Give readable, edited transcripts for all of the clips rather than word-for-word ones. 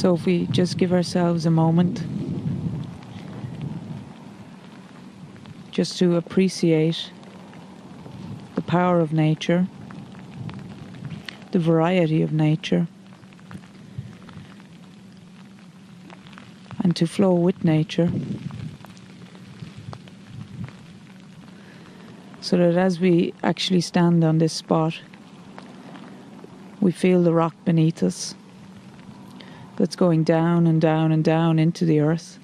So if we just give ourselves a moment just to appreciate the power of nature, the variety of nature, and to flow with nature, so that as we actually stand on this spot, we feel the rock beneath us that's going down and down and down into the earth.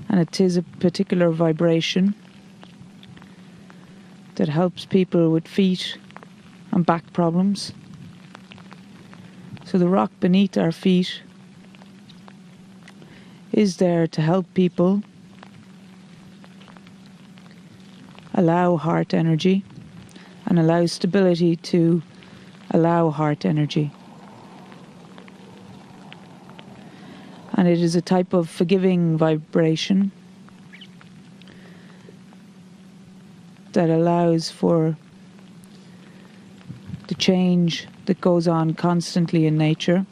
And it is a particular vibration that helps people with feet and back problems. So the rock beneath our feet is there to help people allow heart energy and allow stability to allow heart energy. And it is a type of forgiving vibration that allows for the change that goes on constantly in nature,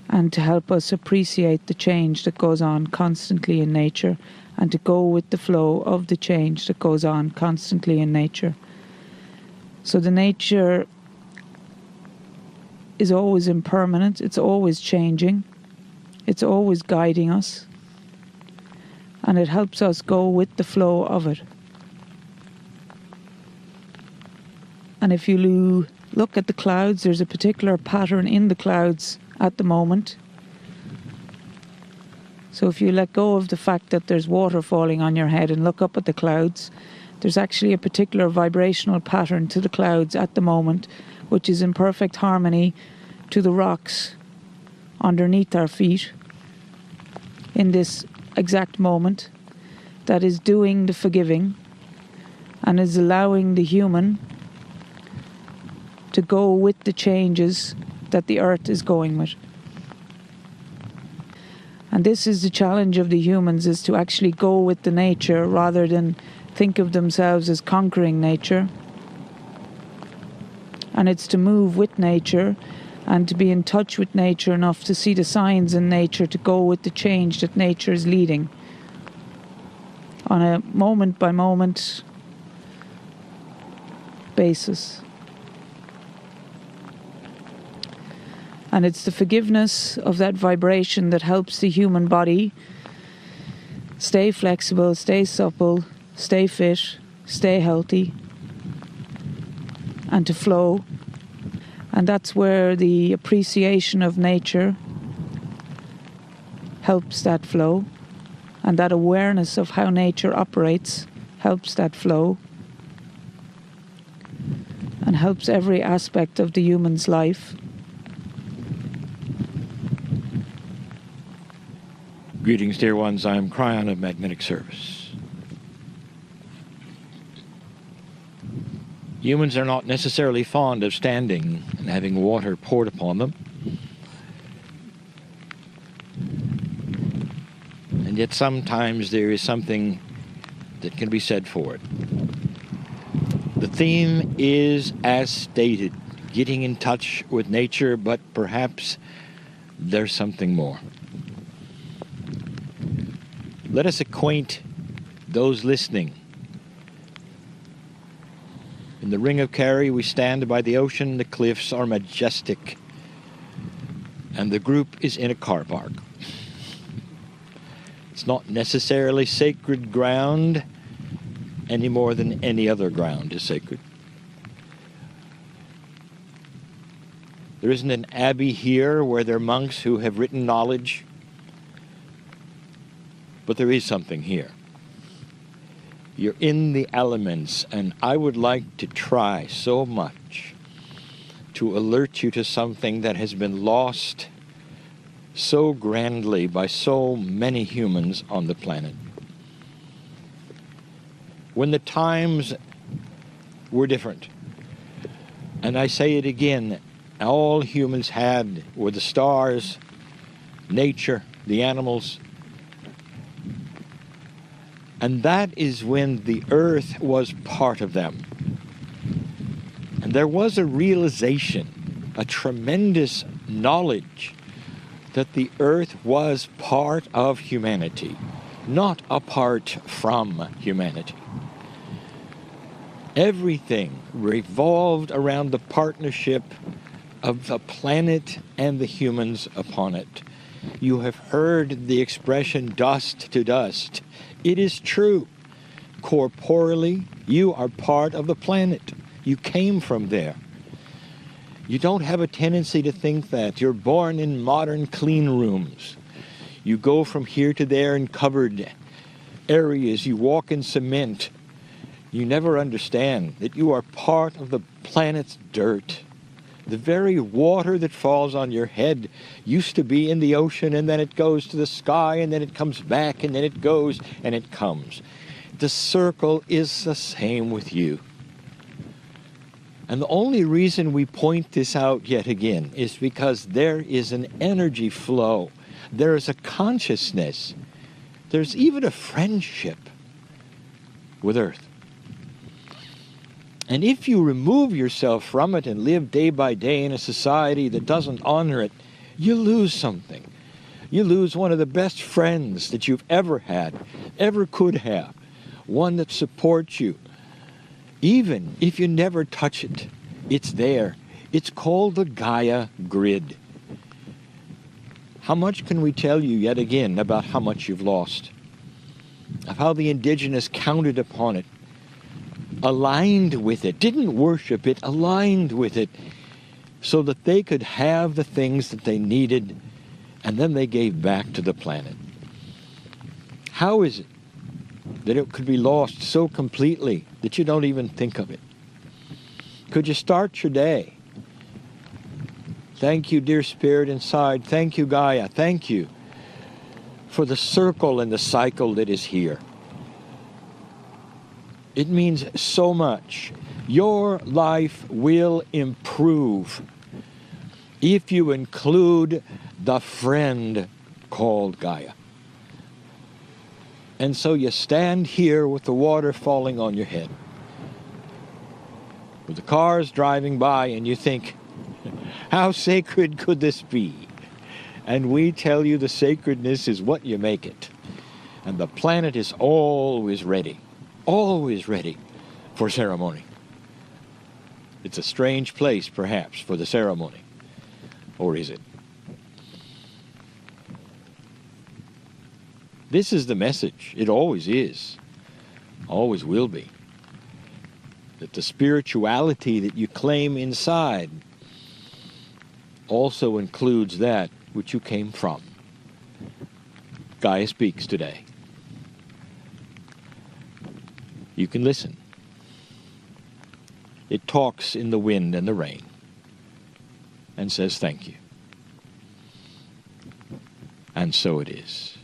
and to help us appreciate the change that goes on constantly in nature, and to go with the flow of the change that goes on constantly in nature. So the nature is always impermanent, it's always changing, it's always guiding us, and it helps us go with the flow of it. And if you look at the clouds, there's a particular pattern in the clouds at the moment. So if you let go of the fact that there's water falling on your head and look up at the clouds, there's actually a particular vibrational pattern to the clouds at the moment, which is in perfect harmony to the rocks underneath our feet in this exact moment, that is doing the forgiving and is allowing the human to go with the changes that the earth is going with. And this is the challenge of the humans, is to actually go with the nature rather than think of themselves as conquering nature. And it's to move with nature and to be in touch with nature enough to see the signs in nature, to go with the change that nature is leading on a moment by moment basis. And it's the forgiveness of that vibration that helps the human body stay flexible, stay supple, stay fit, stay healthy, and to flow. And that's where the appreciation of nature helps that flow, and that awareness of how nature operates helps that flow, and helps every aspect of the human's life. Greetings, dear ones. I am Kryon of Magnetic Service. Humans are not necessarily fond of standing and having water poured upon them. And yet sometimes there is something that can be said for it. The theme is, as stated, getting in touch with nature, but perhaps there's something more. Let us acquaint those listening. In the Ring of Kerry, we stand by the ocean. The cliffs are majestic, and the group is in a car park. It's not necessarily sacred ground any more than any other ground is sacred. There isn't an abbey here where there are monks who have written knowledge, but there is something here. You're in the elements, and I would like to try so much to alert you to something that has been lost so grandly by so many humans on the planet. When the times were different, and I say it again, all humans had were the stars, nature, the animals. And that is when the earth was part of them. there was a realization, a tremendous knowledge that the earth was part of humanity, not apart from humanity. Everything revolved around the partnership of the planet and the humans upon it. You have heard the expression dust to dust. It is true. Corporally, you are part of the planet. You came from there. You don't have a tendency to think that. You're born in modern clean rooms. You go from here to there in covered areas. You walk in cement. You never understand that you are part of the planet's dirt. The very water that falls on your head used to be in the ocean, and then it goes to the sky, and then it comes back, and then it goes, and it comes. The circle is the same with you. And the only reason we point this out yet again is because there is an energy flow. There is a consciousness. There's even a friendship with Earth. And if you remove yourself from it and live day by day in a society that doesn't honor it, you lose something. You lose one of the best friends that you've ever had, ever could have, one that supports you. Even if you never touch it, it's there. It's called the Gaia grid. How much can we tell you yet again about how much you've lost? Of how the indigenous counted upon it, aligned with it, didn't worship it, aligned with it, so that they could have the things that they needed, and then they gave back to the planet. How is it that it could be lost so completely that you don't even think of it? Could you start your day? Thank you, dear Spirit inside. Thank you, Gaia. Thank you for the circle and the cycle that is here. It means so much. Your life will improve if you include the friend called Gaia. And so you stand here with the water falling on your head, with the cars driving by, and you think, how sacred could this be? And we tell you the sacredness is what you make it. And the planet is always ready for ceremony. It's a strange place, perhaps, for the ceremony. Or is it? This is the message. It always is. Always will be. That the spirituality that you claim inside also includes that which you came from. Gaia speaks today. You can listen. It talks in the wind and the rain and says thank you. And so it is.